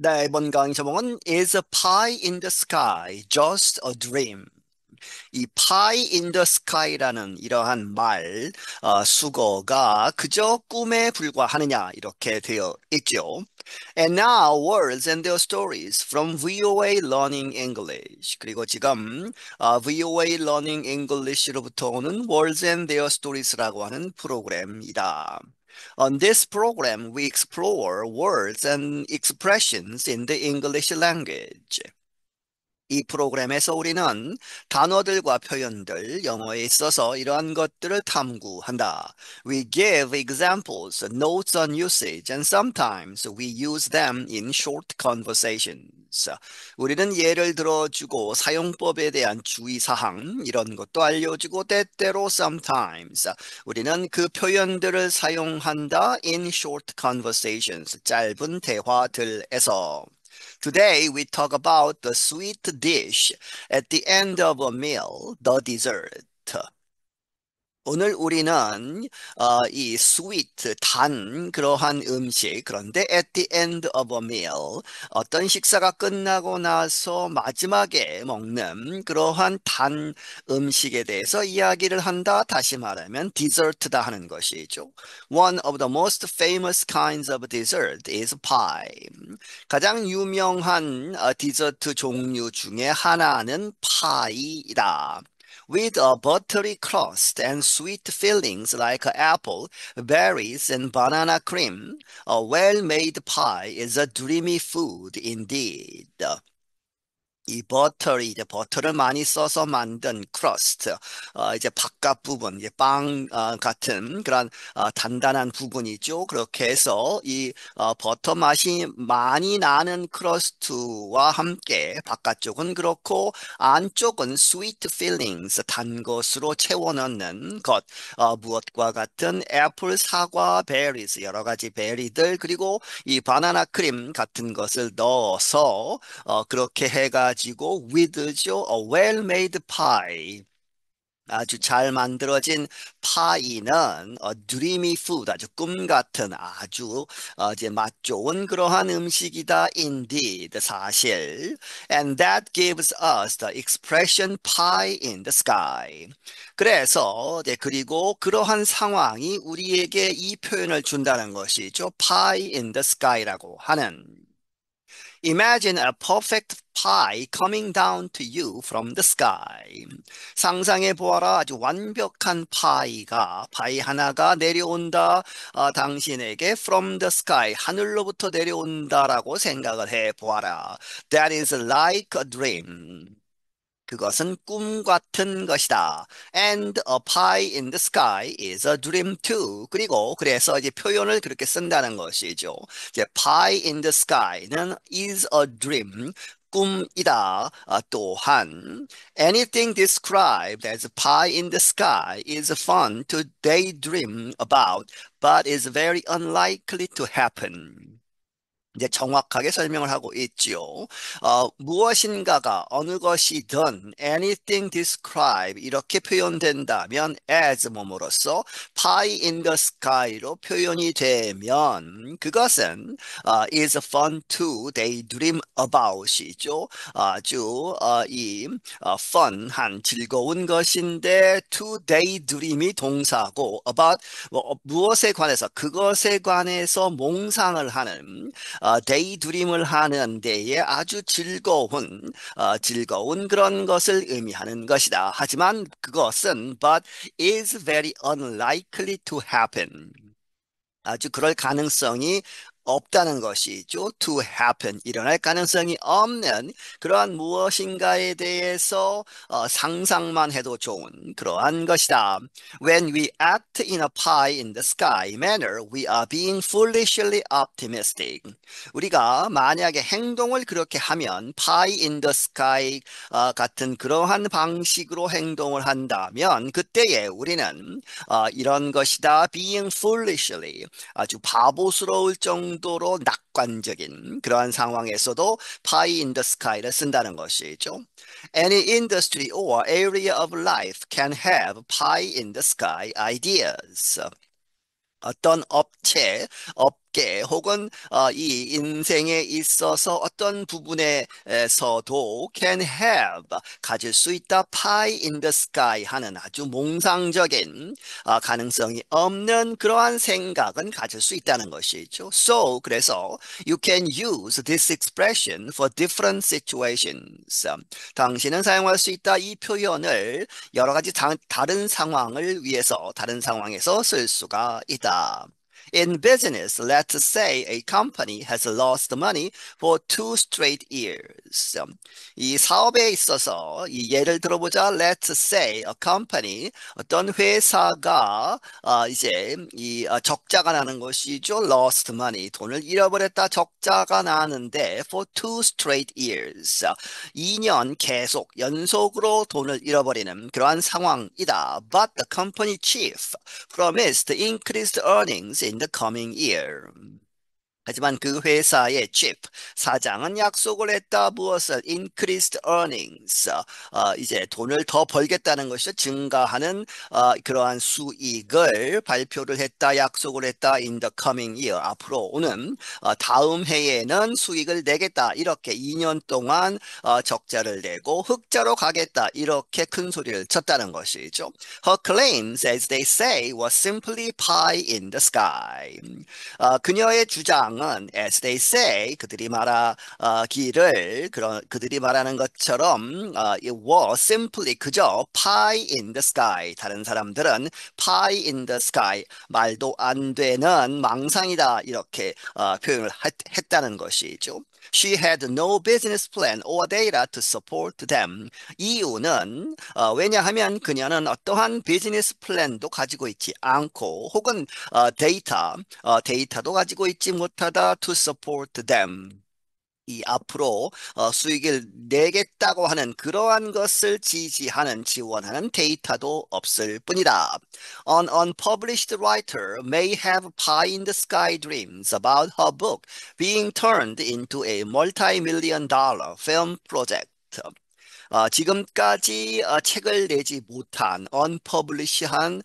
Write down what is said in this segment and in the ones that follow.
네, 이번 강의 제목은 Is a pie in the sky just a dream? 이 pie in the sky라는 이러한 수거가 그저 꿈에 불과하느냐 이렇게 되어 있죠. And now words and their stories from VOA Learning English. 그리고 지금 VOA Learning English로부터 오는 words and their stories라고 하는 프로그램이다. On this program, we explore words and expressions in the English language. 이 프로그램에서 우리는 단어들과 표현들, 영어에 있어서 이러한 것들을 탐구한다. We give examples, notes on usage, and sometimes we use them in short conversations. 우리는 예를 들어주고 사용법에 대한 주의사항, 이런 것도 알려주고 때때로 sometimes 우리는 그 표현들을 사용한다 in short conversations, 짧은 대화들에서. Today we talk about the sweet dish at the end of a meal, the dessert. 오늘 우리는 이 sweet, 단 그러한 음식, 그런데 at the end of a meal, 어떤 식사가 끝나고 나서 마지막에 먹는 그러한 단 음식에 대해서 이야기를 한다. 다시 말하면 dessert다 하는 것이죠. One of the most famous kinds of dessert is pie. 가장 유명한 디저트 종류 중에 하나는 파이다. With a buttery crust and sweet fillings like apple, berries, and banana cream, a well-made pie is a dreamy food indeed. 이 버터리 이제 버터를 많이 써서 만든 크러스트 이제 바깥 부분 이제 빵 같은 그런 단단한 부분이죠. 그렇게 해서 이 버터 맛이 많이 나는 크러스트와 함께 바깥쪽은 그렇고 안쪽은 스위트 필링스 단 것으로 채워 넣는 것 무엇과 같은 애플, 사과, 베리스 여러 가지 베리들 그리고 이 바나나 크림 같은 것을 넣어서 그렇게 해가지고 with죠. A well-made pie. 아주 잘 만들어진 파이는 dreamy food, 아주 꿈 같은 아주 이제 맛 좋은 그러한 음식이다. Indeed, 사실. And that gives us the expression pie in the sky. 그래서 이제 그리고 그러한 상황이 우리에게 이 표현을 준다는 것이죠. pie in the sky라고 하는. Imagine a perfect pie coming down to you from the sky. 상상해 보아라. 아주 완벽한 파이 하나가 내려온다. 당신에게 from the sky, 하늘로부터 내려온다라고 생각을 해 보아라. That is like a dream. 그것은 꿈 같은 것이다. And a pie in the sky is a dream too. 그리고 그래서 이제 표현을 그렇게 쓴다는 것이죠. 이제 pie in the sky는 is a dream. 꿈이다. 또한 anything described as pie in the sky is fun to daydream about, but is very unlikely to happen. 이제 정확하게 설명을 하고 있지요. 무엇인가가 어느 것이든 anything describe 이렇게 표현된다면 as 뭐뭐로서 pie in the sky로 표현이 되면 그것은 is fun to daydream about이죠. 아주 fun한 즐거운 것인데 to daydream이 동사고 about 무엇에 관해서 그것에 관해서 몽상을 하는 데이드림을 하는 데에 아주 즐거운 그런 것을 의미하는 것이다. 하지만 그것은 but is very unlikely to happen. 아주 그럴 가능성이 없다는 것이죠. To happen. 일어날 가능성이 없는 그러한 무엇인가에 대해서 상상만 해도 좋은 그러한 것이다. When we act in a pie in the sky manner, we are being foolishly optimistic. 우리가 만약에 행동을 그렇게 하면 pie in the sky 같은 그러한 방식으로 행동을 한다면 그때에 우리는 이런 것이다. Being foolishly 아주 바보스러울 정도로 낙관적인 그러한 상황에서도 pie in the sky를 쓴다는 것이죠. Any industry or area of life can have pie in the sky ideas. 어떤 업체, 업계 혹은 이 인생에 있어서 어떤 부분에서도 can have 가질 수 있다 pie in the sky 하는 아주 몽상적인 가능성이 없는 그러한 생각은 가질 수 있다는 것이죠. So 그래서 you can use this expression for different situations. 당신은 사용할 수 있다 이 표현을 여러 가지 다른 상황을 위해서 다른 상황에서 쓸 수가 있다. In business, let's say a company has lost money for 2 straight years. 이 사업에 있어서 이 예를 들어보자. Let's say a company, 어떤 회사가 이제 이 적자가 나는 것이죠. Lost money, 돈을 잃어버렸다. 적자가 나는데 for 2 straight years, 2년 계속 연속으로 돈을 잃어버리는 그러한 상황이다. But the company chief promised increased earnings in the coming year. 하지만 그 회사의 chief, 사장은 약속을 했다. 무엇을? increased earnings. 이제 돈을 더 벌겠다는 것이죠. 증가하는 그러한 수익을 발표를 했다. 약속을 했다. in the coming year. 앞으로 오는 다음 해에는 수익을 내겠다. 이렇게 2년 동안 적자를 내고 흑자로 가겠다. 이렇게 큰 소리를 쳤다는 것이죠. Her claims, as they say, was simply pie in the sky. 그녀의 주장은 as they say, 그들이 말하기를 그들이 말하는 것처럼 it was simply 그저 pie in the sky. 다른 사람들은 pie in the sky, 말도 안 되는 망상이다 이렇게 표현을 했다는 것이죠. She had no business plan or data to support them. 이유는 왜냐하면 그녀는 어떠한 비즈니스 플랜도 가지고 있지 않고 혹은 데이터도 가지고 있지 못하다 to support them. 이 앞으로 수익을 내겠다고 하는 그러한 것을 지원하는 데이터도 없을 뿐이다. An unpublished writer may have pie in the sky dreams about her book being turned into a multi-million dollar film project. 지금까지 책을 내지 못한 unpublish한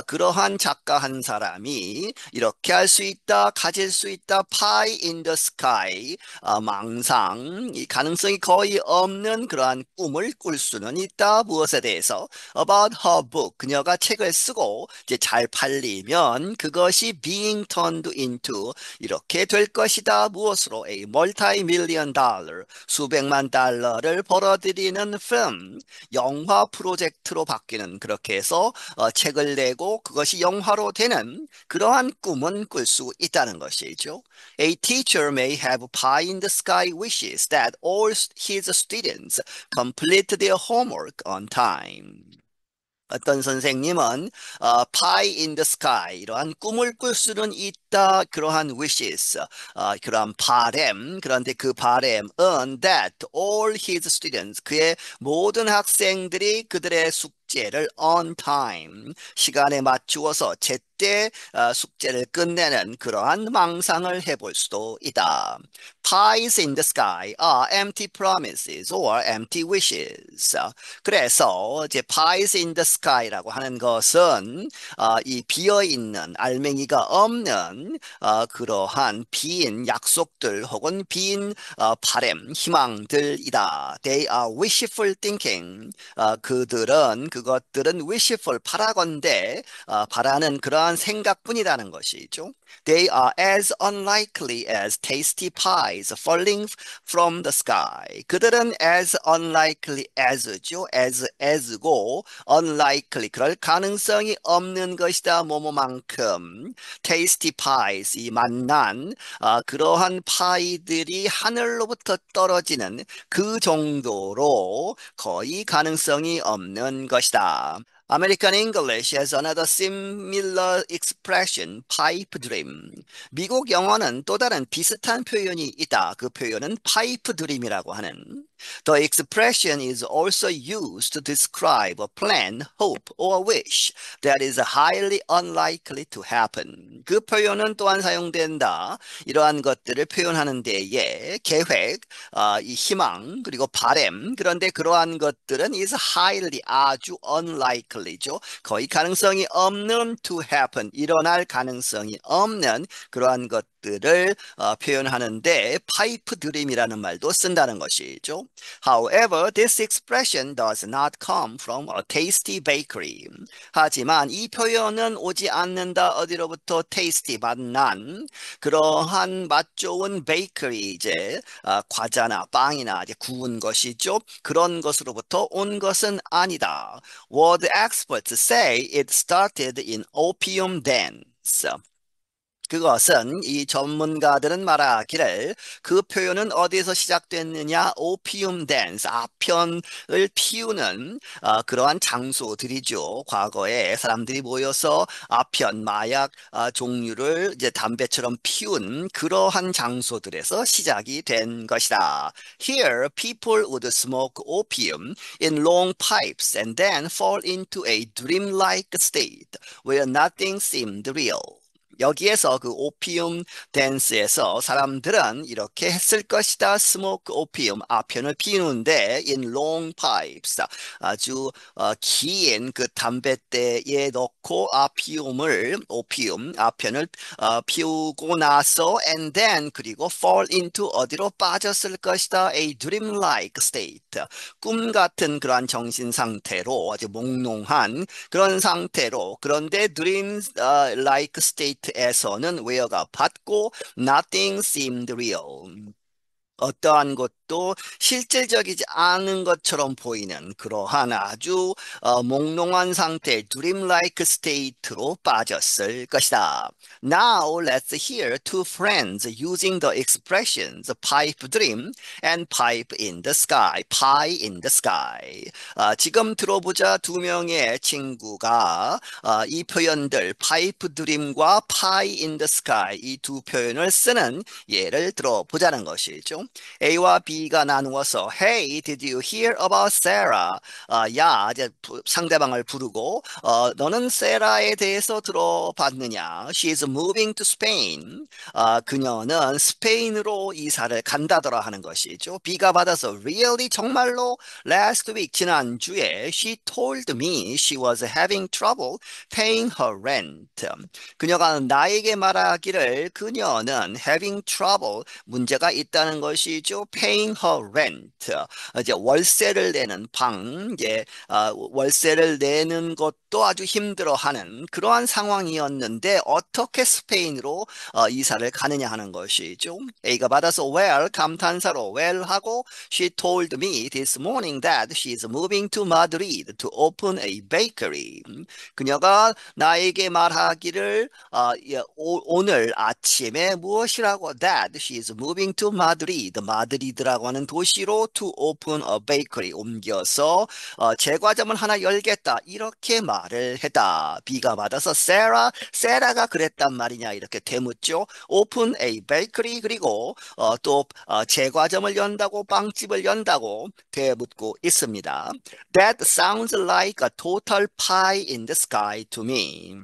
그러한 작가 한 사람이 이렇게 할 수 있다, 가질 수 있다, pie in the sky, 망상, 이 가능성이 거의 없는 그러한 꿈을 꿀 수는 있다. 무엇에 대해서? About her book, 그녀가 책을 쓰고 이제 잘 팔리면 그것이 being turned into 이렇게 될 것이다. 무엇으로? A multi-million dollar, 수백만 달러를 벌어들이는 film, 영화 프로젝트로 바뀌는, 그렇게 해서 책을 내고 그것이 영화로 되는 그러한 꿈은 꿀 수 있다는 것이죠. A teacher may have pie in the sky wishes that all his students complete their homework on time. 어떤 선생님은 pie in the sky, 이러한 꿈을 꿀 수는 있다. 그러한 wishes, 그러한 바람, 그런데 그 바람은 that all his students, 그의 모든 학생들이 그들의 숙제를 on time, 시간에 맞추어서 제때 숙제를 끝내는 그러한 망상을 해볼 수도 있다. Pies in the sky are empty promises or empty wishes. 그래서 이제 pies in the sky라고 하는 것은 이 비어 있는, 알맹이가 없는 그러한 빈 약속들 혹은 빈 바람, 희망들이다. They are wishful thinking. 그것들은 wishful, 바라건대 바라는 그러한 생각뿐이라는 것이죠. They are as unlikely as tasty pies falling from the sky. 그들은 as unlikely as죠. as고 unlikely, 그럴 가능성이 없는 것이다. 뭐뭐만큼 tasty pies, 이 맛난 그러한 파이들이 하늘로부터 떨어지는 그 정도로 거의 가능성이 없는 것이다. American English has another similar expression, pipe dream. 미국 영어는 또 다른 비슷한 표현이 있다. 그 표현은 pipe dream이라고 하는. The expression is also used to describe a plan, hope, or wish that is highly unlikely to happen. 그 표현은 또한 사용된다. 이러한 것들을 표현하는 데에 계획, 이 희망, 그리고 바람, 그런데 그러한 것들은 is highly, 아주 unlikely죠. 거의 가능성이 없는 to happen, 일어날 가능성이 없는 그러한 것 것들을 표현하는데 파이프 드림이라는 말도 쓴다는 것이죠. However, this expression does not come from a tasty bakery. 하지만 이 표현은 오지 않는다 어디로부터 tasty 맛난 그러한 맛 좋은 베이커리 이제 과자나 빵이나 이제 구운 것이죠. 그런 것으로부터 온 것은 아니다. What experts say it started in opium dens. 그것은 이 전문가들은 말하기를 그 표현은 어디서 시작됐느냐? 오피움 댄스, 아편을 피우는 그러한 장소들이죠. 과거에 사람들이 모여서 아편, 마약 종류를 이제 담배처럼 피운 그러한 장소들에서 시작이 된 것이다. Here, people would smoke opium in long pipes and then fall into a dreamlike state where nothing seemed real. 여기에서 그 오피움 댄스에서 사람들은 이렇게 했을 것이다. 스모크 오피움 아편을 피우는데 in long pipes 아주 긴 그 담뱃대에 넣고 오피움 아편을 피우고 나서 and then 그리고 fall into 어디로 빠졌을 것이다. A dreamlike state 꿈 같은 그러한 정신 상태로 아주 몽롱한 그런 상태로 그런데 dream like state에서는 where가 받고 nothing seemed real. 어떠한 것도 실질적이지 않은 것처럼 보이는 그러한 아주 몽롱한 상태, dreamlike state로 빠졌을 것이다. Now let's hear two friends using the expressions pipe dream and pipe in the sky, pie in the sky. 지금 들어보자 두 명의 친구가 이 표현들 pipe dream과 pie in the sky 이 두 표현을 쓰는 예를 들어보자는 것이죠. A와 B가 나누어서 Hey, did you hear about Sarah? 야, 이제 상대방을 부르고 너는 세라에 대해서 들어봤느냐? She's moving to Spain. 그녀는 스페인으로 이사를 간다더라 하는 것이죠. B가 받아서 Really? 정말로? Last week 지난주에 She told me she was having trouble paying her rent. 그녀가 나에게 말하기를 그녀는 having trouble 문제가 있다는 것이죠. Paying her rent. 이제 월세를 내는 방, 이제 월세를 내는 것도 아주 힘들어하는 그러한 상황이었는데 어떻게 스페인으로 이사를 가느냐 하는 것이죠. A가 받아서 well 감탄사로 well 하고 she told me this morning that she's moving to Madrid to open a bakery. 그녀가 나에게 말하기를 오늘 아침에 무엇이라고 that she's moving to Madrid, 마드리드라고 하는 도시로 to open a bakery 옮겨서 제과점을 하나 열겠다 이렇게 말을 했다. B가 받아서 세라가 그랬단 말이냐 이렇게 되묻죠. open a bakery 그리고 또 제과점을 연다고 빵집을 연다고 되묻고 있습니다. That sounds like a total pie in the sky to me.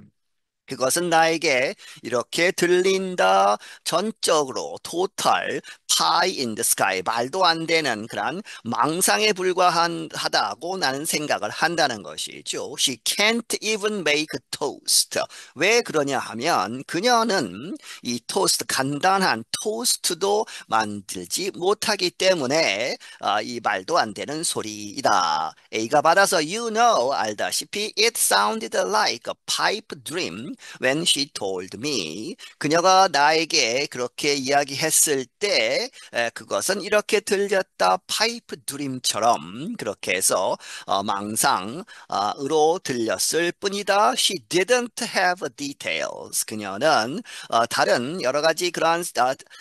그것은 나에게 이렇게 들린다. 전적으로 total pie in the sky 말도 안 되는 그런 망상에 불과하다고 나는 생각을 한다는 것이죠. She can't even make toast. 왜 그러냐 하면 그녀는 이 토스트 간단한 토스트도 만들지 못하기 때문에 이 말도 안 되는 소리이다. A가 받아서 you know 알다시피 it sounded like a pipe dream when she told me. 그녀가 나에게 그렇게 이야기했을 때 그것은 이렇게 들렸다. 파이프 드림처럼 그렇게 해서 망상으로 들렸을 뿐이다. She didn't have details. 그녀는 다른 여러 가지 그러한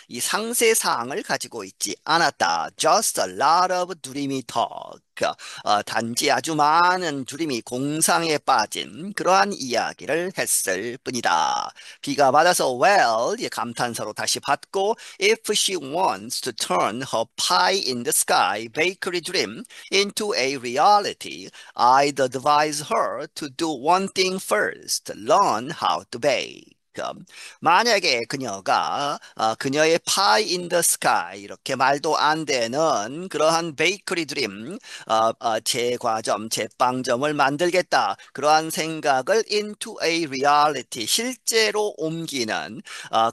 이 상세 사항을 가지고 있지 않았다. Just a lot of dreamy talk. 단지 아주 많은 주림이 공상에 빠진 그러한 이야기를 했을 뿐이다. B가 받아서 well 감탄사로 다시 받고 if she wants to turn her pie in the sky bakery dream into a reality, I'd advise her to do one thing first, learn how to bake. 만약에 그녀가 그녀의 pie in the sky 이렇게 말도 안 되는 그러한 베이커리 드림 제과점, 제빵점을 만들겠다. 그러한 생각을 into a reality 실제로 옮기는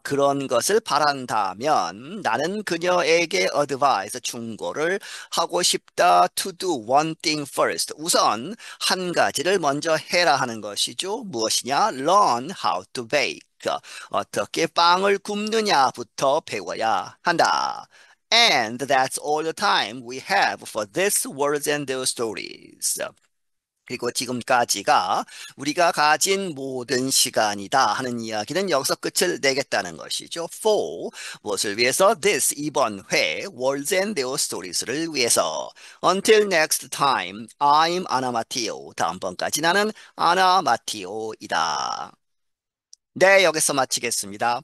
그런 것을 바란다면 나는 그녀에게 advice 충고를 하고 싶다. To do one thing first. 우선 한 가지를 먼저 해라 하는 것이죠. 무엇이냐? Learn how to bake. 어떻게 빵을 굽느냐부터 배워야 한다. And that's all the time we have for this words and their stories. 그리고 지금까지가 우리가 가진 모든 시간이다 하는 이야기는 여기서 끝을 내겠다는 것이죠. For 무엇을 위해서? This 이번 회 Words and Their Stories를 위해서. Until next time, I'm Anna Matteo. 다음번까지 나는 아나 마티오이다. 네, 여기서 마치겠습니다.